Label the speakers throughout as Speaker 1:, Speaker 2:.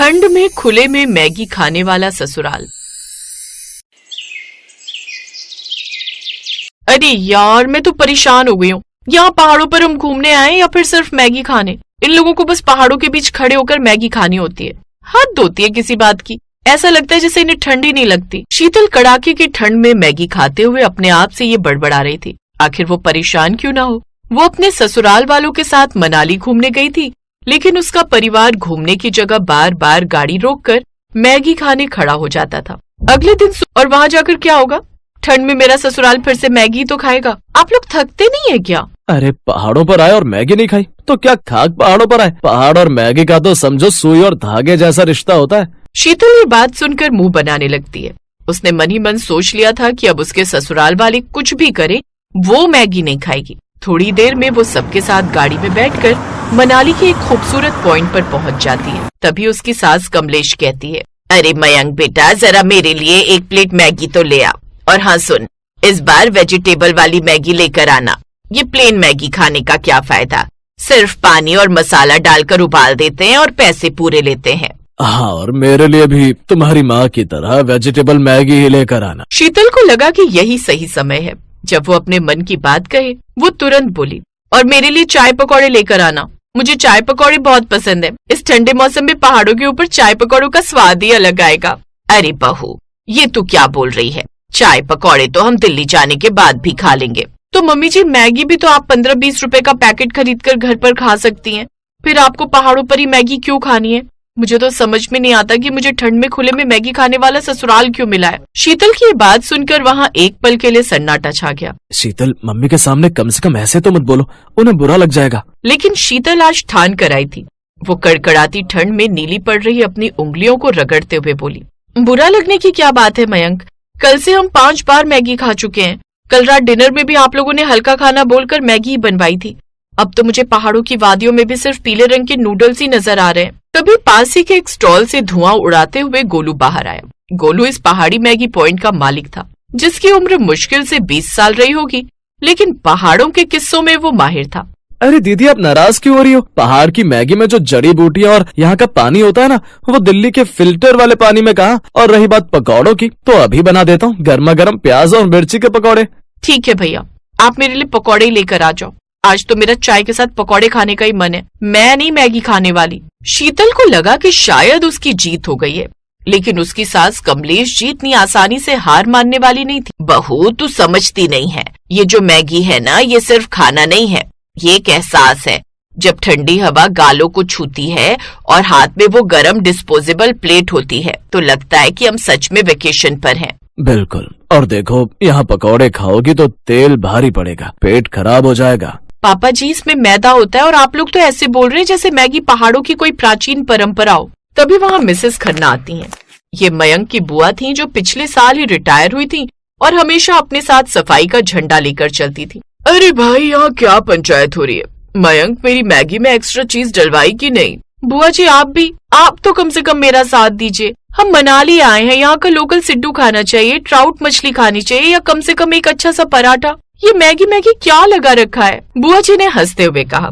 Speaker 1: ठंड में खुले में मैगी खाने वाला ससुराल। अरे यार, मैं तो परेशान हो गई हूँ। यहाँ पहाड़ों पर हम घूमने आए या फिर सिर्फ मैगी खाने? इन लोगों को बस पहाड़ों के बीच खड़े होकर मैगी खानी होती है। हद होती है किसी बात की। ऐसा लगता है जैसे इन्हें ठंड ही नहीं लगती। शीतल कड़ाके की ठंड में मैगी खाते हुए अपने आप से ये बड़बड़ा रही थी। आखिर वो परेशान क्यों ना हो। वो अपने ससुराल वालों के साथ मनाली घूमने गई थी, लेकिन उसका परिवार घूमने की जगह बार बार गाड़ी रोककर मैगी खाने खड़ा हो जाता था। अगले दिन और वहाँ जाकर क्या होगा? ठंड में मेरा ससुराल फिर से मैगी तो खाएगा। आप लोग थकते नहीं है क्या?
Speaker 2: अरे पहाड़ों पर आए और मैगी नहीं खाई तो क्या खाक पहाड़ों पर आए? पहाड़ और मैगी का तो समझो सुई और धागे जैसा रिश्ता होता है।
Speaker 1: शीतल ये बात सुनकर मुंह बनाने लगती है। उसने मन ही मन सोच लिया था कि अब उसके ससुराल वाले कुछ भी करे, वो मैगी नहीं खाएगी। थोड़ी देर में वो सबके साथ गाड़ी में बैठकर मनाली के एक खूबसूरत पॉइंट पर पहुंच जाती है। तभी उसकी सास कमलेश कहती है, अरे मयंक बेटा, जरा मेरे लिए एक प्लेट मैगी तो ले आ। और हाँ सुन, इस बार वेजिटेबल वाली मैगी लेकर आना। ये प्लेन मैगी खाने का क्या फायदा? सिर्फ पानी और मसाला डालकर उबाल देते हैं और पैसे पूरे लेते हैं।
Speaker 2: हाँ, और मेरे लिए भी तुम्हारी माँ की तरह वेजिटेबल मैगी ही लेकर आना।
Speaker 1: शीतल को लगा कि यही सही समय है जब वो अपने मन की बात कहे। वो तुरंत बोली, और मेरे लिए चाय पकौड़े लेकर आना। मुझे चाय पकौड़े बहुत पसंद है। इस ठंडे मौसम में पहाड़ों के ऊपर चाय पकौड़ों का स्वाद ही अलग आएगा। अरे बहू, ये तू क्या बोल रही है? चाय पकौड़े तो हम दिल्ली जाने के बाद भी खा लेंगे। तो मम्मी जी, मैगी भी तो आप 15-20 रुपए का पैकेट खरीद कर घर पर खा सकती हैं। फिर आपको पहाड़ों पर ही मैगी क्यों खानी है? मुझे तो समझ में नहीं आता कि मुझे ठंड में खुले में मैगी खाने वाला ससुराल क्यों मिला है। शीतल की ये बात सुनकर वहाँ एक पल के लिए सन्नाटा छा गया।
Speaker 2: शीतल, मम्मी के सामने कम से कम ऐसे तो मत बोलो, उन्हें बुरा लग जाएगा।
Speaker 1: लेकिन शीतल आज ठान कर आई थी। वो कड़कड़ाती ठंड में नीली पड़ रही अपनी उंगलियों को रगड़ते हुए बोली, बुरा लगने की क्या बात है मयंक? कल से हम 5 बार मैगी खा चुके हैं। कल रात डिनर में भी आप लोगों ने हल्का खाना बोलकर मैगी ही बनवाई थी। अब तो मुझे पहाड़ों की वादियों में भी सिर्फ पीले रंग के नूडल्स ही नजर आ रहे हैं। तभी पास ही के एक स्टॉल से धुआं उड़ाते हुए गोलू बाहर आया। गोलू इस पहाड़ी मैगी पॉइंट का मालिक था, जिसकी उम्र मुश्किल से 20 साल रही होगी, लेकिन पहाड़ों के किस्सों में वो माहिर था।
Speaker 2: अरे दीदी, आप नाराज क्यों हो रही हो? पहाड़ की मैगी में जो जड़ी बूटियां और यहाँ का पानी होता है ना, वो दिल्ली के फिल्टर वाले पानी में कहाँ। और रही बात पकौड़ों की, तो अभी बना देता हूँ गर्मा गर्म प्याज और मिर्ची के पकौड़े।
Speaker 1: ठीक है भैया, आप मेरे लिए पकौड़े ही लेकर आ जाओ। आज तो मेरा चाय के साथ पकौड़े खाने का ही मन है। मैं नहीं मैगी खाने वाली। शीतल को लगा कि शायद उसकी जीत हो गई है, लेकिन उसकी सास कमलेश जी इतनी आसानी से हार मानने वाली नहीं थी। बहू, तू समझती नहीं है, ये जो मैगी है ना, ये सिर्फ खाना नहीं है, ये एक एहसास है। जब ठंडी हवा गालों को छूती है और हाथ में वो गरम डिस्पोजेबल प्लेट होती है, तो लगता है कि हम सच में वेकेशन पर हैं।
Speaker 2: बिल्कुल। और देखो, यहाँ पकौड़े खाओगी तो तेल भारी पड़ेगा, पेट खराब हो जाएगा।
Speaker 1: पापा जी, इसमें मैदा होता है और आप लोग तो ऐसे बोल रहे हैं जैसे मैगी पहाड़ों की कोई प्राचीन परंपरा हो। तभी वहाँ मिसेस खन्ना आती हैं। ये मयंक की बुआ थी, जो पिछले साल ही रिटायर हुई थी और हमेशा अपने साथ सफाई का झंडा लेकर चलती थी। अरे भाई, यहाँ क्या पंचायत हो रही है? मयंक, मेरी मैगी में एक्स्ट्रा चीज डलवाई कि नहीं? बुआ जी, आप तो कम से कम मेरा साथ दीजिए। हम मनाली आए हैं, यहाँ का लोकल सिड्डू खाना चाहिए, ट्राउट मछली खानी चाहिए, या कम से कम एक अच्छा सा पराठा। ये मैगी क्या लगा रखा है? बुआ जी ने हंसते हुए कहा,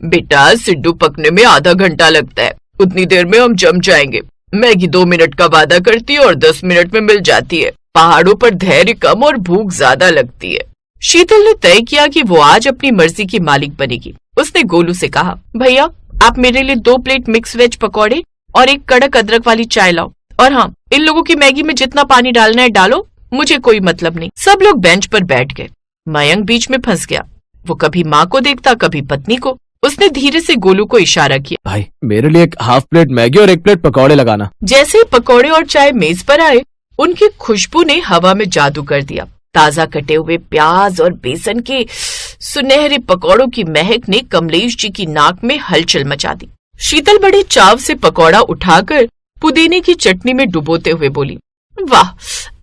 Speaker 1: बेटा, सिड्डू पकने में आधा घंटा लगता है, उतनी देर में हम जम जाएंगे। मैगी 2 मिनट का वादा करती है और 10 मिनट में मिल जाती है। पहाड़ों पर धैर्य कम और भूख ज्यादा लगती है। शीतल ने तय किया कि वो आज अपनी मर्जी की मालिक बनेगी। उसने गोलू से कहा, भैया, आप मेरे लिए 2 प्लेट मिक्स वेज पकौड़े और एक कड़क अदरक वाली चाय लाओ। और हाँ, इन लोगों की मैगी में जितना पानी डालना है डालो, मुझे कोई मतलब नहीं। सब लोग बेंच पर बैठ गए। मयंक बीच में फंस गया। वो कभी माँ को देखता, कभी पत्नी को। उसने धीरे से गोलू को इशारा किया,
Speaker 2: भाई, मेरे लिए एक हाफ प्लेट मैगी और 1 प्लेट पकौड़े लगाना।
Speaker 1: जैसे ही पकौड़े और चाय मेज पर आए, उनकी खुशबू ने हवा में जादू कर दिया। ताजा कटे हुए प्याज और बेसन के सुनहरे पकौड़ों की महक ने कमलेश जी की नाक में हलचल मचा दी। शीतल बड़े चाव से पकौड़ा उठाकर पुदीने की चटनी में डुबोते हुए बोली, वाह,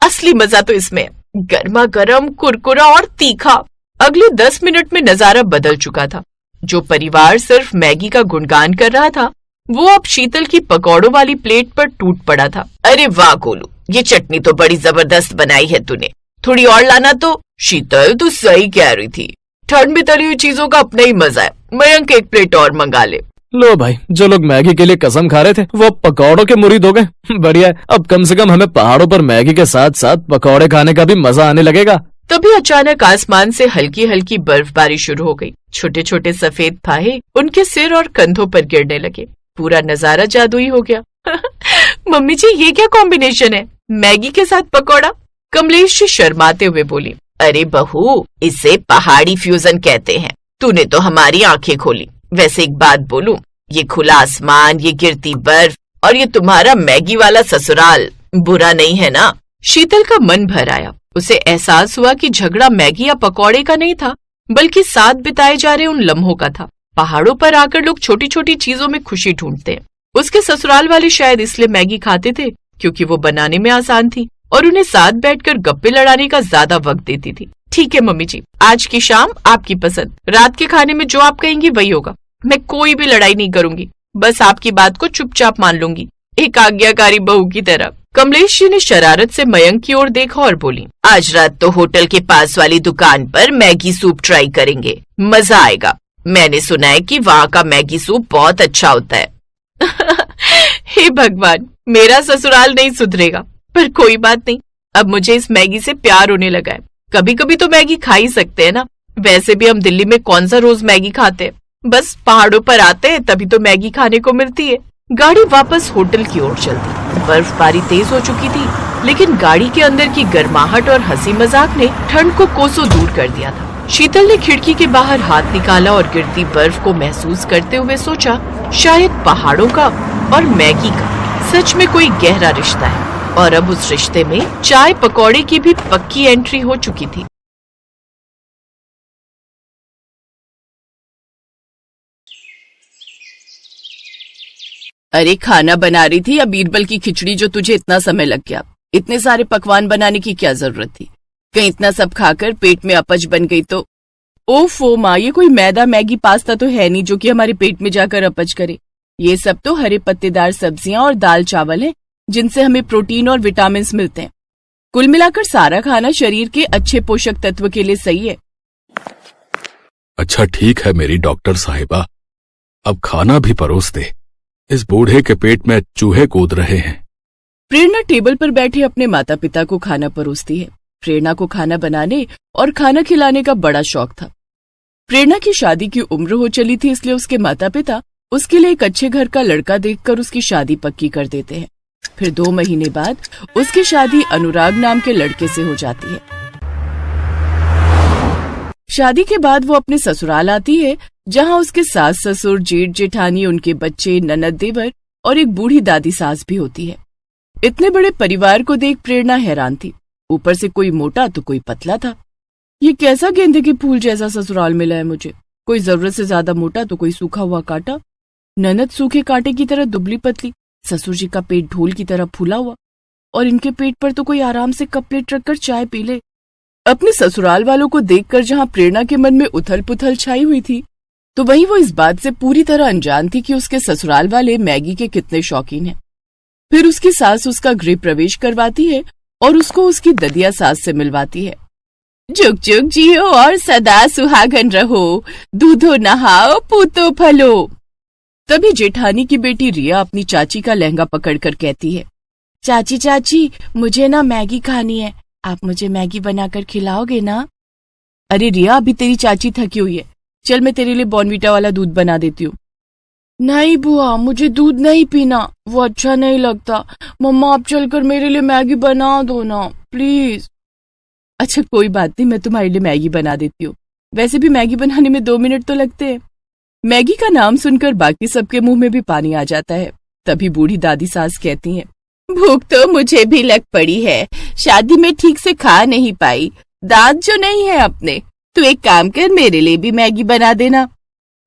Speaker 1: असली मजा तो इसमें है। गर्मा गर्म, कुरकुरा और तीखा। अगले 10 मिनट में नजारा बदल चुका था। जो परिवार सिर्फ मैगी का गुणगान कर रहा था, वो अब शीतल की पकौड़ों वाली प्लेट पर टूट पड़ा था। अरे वाह गोलू, ये चटनी तो बड़ी जबरदस्त बनाई है तूने, थोड़ी और लाना तो। शीतल, तू सही कह रही थी, ठंड में तली हुई चीजों का अपना ही मजा है। मयंक 1 प्लेट और मंगा ले।
Speaker 2: लो भाई, जो लोग मैगी के लिए कसम खा रहे थे वो पकौड़ों के मुरीद हो गए। बढ़िया है, अब कम से कम हमें पहाड़ों पर मैगी के साथ साथ पकौड़े खाने का भी मजा आने लगेगा।
Speaker 1: तभी अचानक आसमान से हल्की हल्की बर्फबारी शुरू हो गई। छोटे छोटे सफेद फाहे उनके सिर और कंधों पर गिरने लगे। पूरा नजारा जादुई हो गया। मम्मी जी, ये क्या कॉम्बिनेशन है, मैगी के साथ पकौड़ा? कमलेश जी शर्माते हुए बोली, अरे बहू, इसे पहाड़ी फ्यूजन कहते हैं। तूने तो हमारी आंखें खोली। वैसे एक बात बोलूं, ये खुला आसमान, ये गिरती बर्फ और ये तुम्हारा मैगी वाला ससुराल बुरा नहीं है ना? शीतल का मन भर आया। उसे एहसास हुआ कि झगड़ा मैगी या पकौड़े का नहीं था, बल्कि साथ बिताए जा रहे उन लम्हों का था। पहाड़ों पर आकर लोग छोटी छोटी चीजों में खुशी ढूंढते हैं। उसके ससुराल वाले शायद इसलिए मैगी खाते थे क्योंकि वो बनाने में आसान थी और उन्हें साथ बैठकर गप्पे लड़ाने का ज्यादा वक्त देती थी। ठीक है मम्मी जी, आज की शाम आपकी पसंद, रात के खाने में जो आप कहेंगी वही होगा। मैं कोई भी लड़ाई नहीं करूंगी, बस आपकी बात को चुपचाप मान लूंगी, एक आज्ञाकारी बहू की तरह। कमलेश जी ने शरारत से मयंक की ओर देखा और बोली, आज रात तो होटल के पास वाली दुकान पर मैगी सूप ट्राई करेंगे, मजा आएगा। मैंने सुना है कि वहाँ का मैगी सूप बहुत अच्छा होता है। हे भगवान, मेरा ससुराल नहीं सुधरेगा, पर कोई बात नहीं, अब मुझे इस मैगी से प्यार होने लगा है। कभी कभी तो मैगी खा ही सकते हैं ना। वैसे भी हम दिल्ली में कौन सा रोज मैगी खाते हैं, बस पहाड़ों पर आते हैं तभी तो मैगी खाने को मिलती है। गाड़ी वापस होटल की ओर चलती। बर्फबारी तेज हो चुकी थी, लेकिन गाड़ी के अंदर की गर्माहट और हंसी मजाक ने ठंड को कोसों दूर कर दिया था। शीतल ने खिड़की के बाहर हाथ निकाला और गिरती बर्फ को महसूस करते हुए सोचा, शायद पहाड़ों का और मैगी का सच में कोई गहरा रिश्ता है। और अब उस रिश्ते में चाय पकौड़े की भी पक्की एंट्री हो चुकी थी।
Speaker 3: अरे खाना बना रही थी या बीरबल की खिचड़ी जो तुझे इतना समय लग गया? इतने सारे पकवान बनाने की क्या जरूरत थी? कहीं इतना सब खाकर पेट में अपच बन गई तो? ओफो माँ, ये कोई मैदा मैगी पास्ता तो है नहीं जो कि हमारे पेट में जाकर अपच करे। ये सब तो हरे पत्तेदार सब्जियां और दाल चावल हैं, जिनसे हमें प्रोटीन और विटामिन मिलते हैं। कुल मिलाकर सारा खाना शरीर के अच्छे पोषक तत्व के लिए सही है।
Speaker 4: अच्छा ठीक है मेरी डॉक्टर साहिबा, अब खाना भी परोस दे, इस बूढ़े के पेट में चूहे कूद रहे हैं।
Speaker 3: प्रेरणा टेबल पर बैठे अपने माता पिता को खाना परोसती है। प्रेरणा को खाना बनाने और खाना खिलाने का बड़ा शौक था। प्रेरणा की शादी की उम्र हो चली थी, इसलिए उसके माता पिता उसके लिए एक अच्छे घर का लड़का देखकर उसकी शादी पक्की कर देते हैं। फिर 2 महीने बाद उसकी शादी अनुराग नाम के लड़के से हो जाती है। शादी के बाद वो अपने ससुराल आती है, जहाँ उसके सास ससुर, जेठ जेठानी, उनके बच्चे, ननद देवर और एक बूढ़ी दादी सास भी होती है। इतने बड़े परिवार को देख प्रेरणा हैरान थी। ऊपर से कोई मोटा तो कोई पतला था। ये कैसा गेंदे के फूल जैसा ससुराल मिला है मुझे। कोई जरूरत से ज्यादा मोटा तो कोई सूखा हुआ कांटा। ननद सूखे कांटे की तरह दुबली पतली, ससुर जी का पेट ढोल की तरह फूला हुआ, और इनके पेट पर तो कोई आराम से कप प्लेट रखकर चाय पी ले। अपने ससुराल वालों को देखकर जहाँ प्रेरणा के मन में उथल पुथल छाई हुई थी, तो वहीं वो इस बात से पूरी तरह अनजान थी कि उसके ससुराल वाले मैगी के कितने शौकीन हैं। फिर उसकी सास उसका गृह प्रवेश करवाती है और उसको उसकी ददिया सास से मिलवाती है। जुग जुग जियो और सदा सुहागन रहो, दूधो नहाओ पूतो फलो। तभी जेठानी की बेटी रिया अपनी चाची का लहंगा पकड़कर कहती है, चाची चाची, मुझे ना मैगी खानी है, आप मुझे मैगी बनाकर खिलाओगे ना? अरे रिया, अभी तेरी चाची थकी हुई है, चल मैं तेरे लिए बॉर्नवीटा वाला दूध बना देती हूँ। नहीं बुआ, मुझे दूध नहीं पीना, वो अच्छा नहीं लगता। मम्मा आप चलकर मेरे लिए मैगी बना दो ना प्लीज। अच्छा कोई बात नहीं, मैं तुम्हारे लिए मैगी बना देती हूँ। वैसे भी मैगी बनाने में 2 मिनट तो लगते हैं। मैगी का नाम सुनकर बाकी सबके मुंह में भी पानी आ जाता है। तभी बूढ़ी दादी सास कहती हैं, भूख तो मुझे भी लग पड़ी है, शादी में ठीक से खा नहीं पाई, दांत जो नहीं है अपने, तू एक काम कर, मेरे लिए भी मैगी बना देना।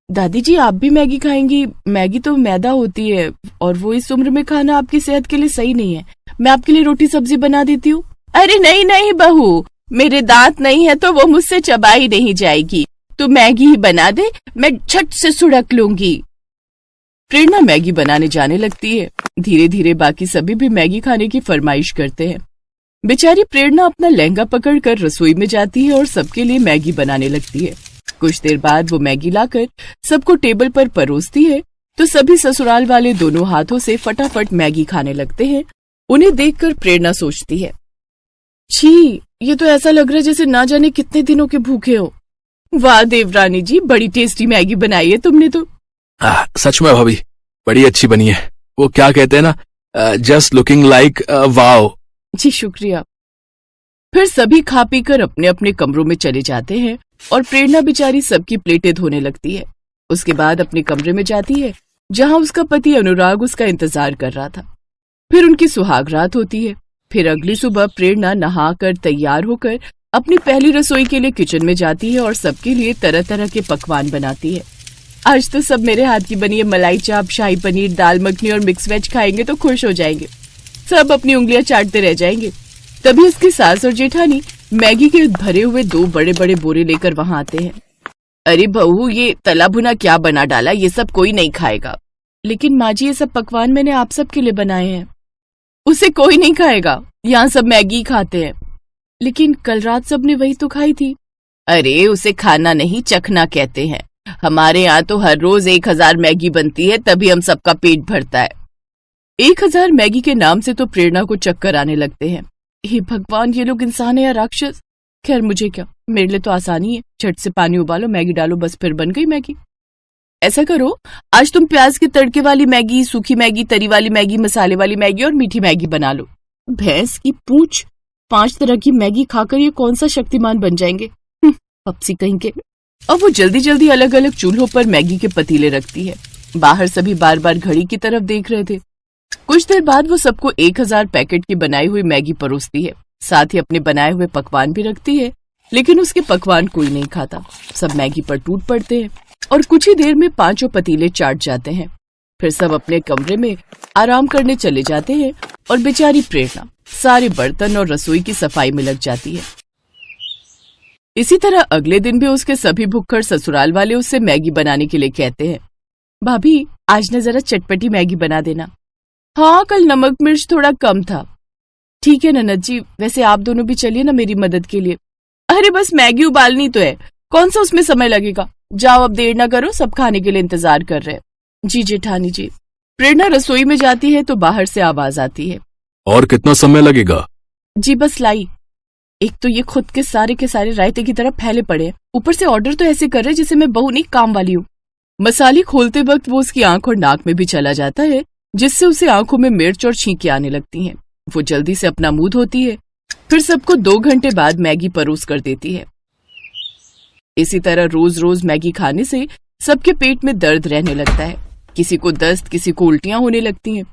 Speaker 3: दादी जी आप भी मैगी खाएंगी? मैगी तो मैदा होती है और वो इस उम्र में खाना आपकी सेहत के लिए सही नहीं है। मैं आपके लिए रोटी सब्जी बना देती हूँ। अरे नहीं नहीं बहू, मेरे दांत नहीं है तो वो मुझसे चबाई नहीं जाएगी, तू मैगी ही बना दे, मैं झट से सुड़क लूंगी। प्रेरणा मैगी बनाने जाने लगती है। धीरे धीरे बाकी सभी भी मैगी खाने की फरमाइश करते हैं। बेचारी प्रेरणा अपना लहंगा पकड़कर रसोई में जाती है और सबके लिए मैगी बनाने लगती है। कुछ देर बाद वो मैगी लाकर सबको टेबल पर परोसती है तो सभी ससुराल वाले दोनों हाथों से फटाफट मैगी खाने लगते हैं। उन्हें देखकर प्रेरणा सोचती है, छी, ये तो ऐसा लग रहा है जैसे ना जाने कितने दिनों के भूखे हो। वाह देवरानी जी, बड़ी टेस्टी मैगी बनाई है तुमने तो।
Speaker 4: सच में भाभी, बड़ी अच्छी बनी है। वो क्या कहते हैं ना, जस्ट लुकिंग लाइक वाओ।
Speaker 3: जी शुक्रिया। फिर सभी खा पी कर अपने अपने कमरों में चले जाते हैं और प्रेरणा बेचारी सबकी प्लेटें धोने लगती है। उसके बाद अपने कमरे में जाती है जहां उसका पति अनुराग उसका इंतजार कर रहा था। फिर उनकी सुहाग रात होती है। फिर अगली सुबह प्रेरणा नहाकर तैयार होकर अपनी पहली रसोई के लिए किचन में जाती है और सबके लिए तरह तरह के पकवान बनाती है। आज तो सब मेरे हाथ की बनी है मलाई चाप, शाही पनीर, दाल मखनी और मिक्स वेज खाएंगे तो खुश हो जाएंगे। सब अपनी उंगलियां चाटते रह जाएंगे। तभी उसकी सास और जेठानी मैगी के भरे हुए 2 बड़े बड़े बोरे लेकर वहां आते हैं। अरे बहू, ये तला भुना क्या बना डाला, ये सब कोई नहीं खाएगा। लेकिन माँ जी, ये सब पकवान मैंने आप सब के लिए बनाए हैं। उसे कोई नहीं खाएगा, यहाँ सब मैगी खाते हैं। लेकिन कल रात सबने वही तो खाई थी। अरे उसे खाना नहीं, चखना कहते हैं। हमारे यहाँ तो हर रोज 1000 मैगी बनती है, तभी हम सबका पेट भरता है। 1000 मैगी के नाम से तो प्रेरणा को चक्कर आने लगते हैं। हे भगवान, ये लोग इंसान है या राक्षस? खैर मुझे क्या, मेरे लिए तो आसानी है, झट से पानी उबालो, मैगी डालो, बस फिर बन गई मैगी। ऐसा करो, आज तुम प्याज के तड़के वाली मैगी, सूखी मैगी, तरी वाली मैगी, मसाले वाली मैगी और मीठी मैगी बना लो। भैंस की पूंछ, 5 तरह की मैगी खाकर ये कौन सा शक्तिमान बन जाएंगे, पपसी कहीं के। अब वो जल्दी जल्दी अलग अलग चूल्हों पर मैगी के पतीले रखती है। बाहर सभी बार बार घड़ी की तरफ देख रहे थे। कुछ देर बाद वो सबको 1000 पैकेट की बनाई हुई मैगी परोसती है। साथ ही अपने बनाए हुए पकवान भी रखती है, लेकिन उसके पकवान कोई नहीं खाता। सब मैगी पर टूट पड़ते हैं और कुछ ही देर में 5 पतीले चाट जाते हैं। फिर सब अपने कमरे में आराम करने चले जाते हैं और बेचारी प्रेरणा सारे बर्तन और रसोई की सफाई में लग जाती है। इसी तरह अगले दिन भी उसके सभी भुक्खड़ ससुराल वाले उससे मैगी बनाने के लिए कहते हैं। भाभी, आज न जरा चटपटी मैगी बना देना। हाँ, कल नमक मिर्च थोड़ा कम था। ठीक है ननद जी, वैसे आप दोनों भी चलिए ना मेरी मदद के लिए। अरे बस मैगी उबालनी तो है, कौन सा उसमें समय लगेगा। जाओ, अब देर ना करो, सब खाने के लिए इंतजार कर रहे हैं। जी जेठानी जी। प्रेरणा रसोई में जाती है तो बाहर से आवाज आती है,
Speaker 4: और कितना समय लगेगा?
Speaker 3: जी बस लाई। एक तो ये खुद के सारे रायते की तरह फैले पड़े हैं, ऊपर से ऑर्डर तो ऐसे कर रहे जैसे मैं बहू नहीं काम वाली हूँ। मसाले खोलते वक्त वो उसकी आंख और नाक में भी चला जाता है, जिससे उसे आंखों में मिर्च और छींकें आने लगती हैं। वो जल्दी से अपना मुंह धोती है, फिर सबको 2 घंटे बाद मैगी परोस कर देती है। इसी तरह रोज रोज मैगी खाने से सबके पेट में दर्द रहने लगता है। किसी को दस्त, किसी को उल्टियां होने लगती हैं।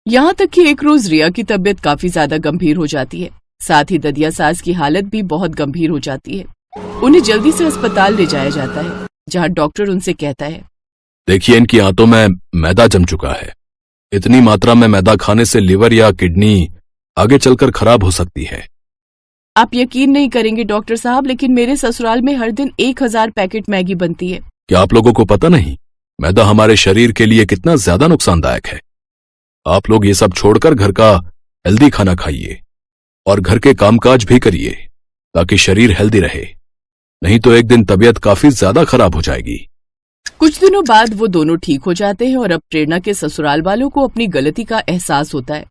Speaker 3: यहाँ तक कि एक रोज रिया की तबीयत काफी ज्यादा गंभीर हो जाती है। साथ ही ददिया सास की हालत भी बहुत गंभीर हो जाती है। उन्हें जल्दी से अस्पताल ले जाया जाता है, जहाँ डॉक्टर उनसे कहता है,
Speaker 4: देखिए, इनकी आंतों में मैदा जम चुका है। इतनी मात्रा में मैदा खाने से लिवर या किडनी आगे चलकर खराब हो सकती है।
Speaker 3: आप यकीन नहीं करेंगे डॉक्टर साहब, लेकिन मेरे ससुराल में हर दिन 1000 पैकेट मैगी बनती है।
Speaker 4: क्या आप लोगों को पता नहीं मैदा हमारे शरीर के लिए कितना ज्यादा नुकसानदायक है? आप लोग ये सब छोड़कर घर का हेल्दी खाना खाइए और घर के कामकाज भी करिए ताकि शरीर हेल्दी रहे, नहीं तो एक दिन तबीयत काफी ज्यादा खराब हो जाएगी।
Speaker 3: कुछ दिनों बाद वो दोनों ठीक हो जाते हैं और अब प्रेरणा के ससुराल वालों को अपनी गलती का एहसास होता है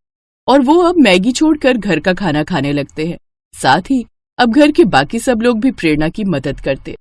Speaker 3: और वो अब मैगी छोड़कर घर का खाना खाने लगते हैं। साथ ही अब घर के बाकी सब लोग भी प्रेरणा की मदद करते।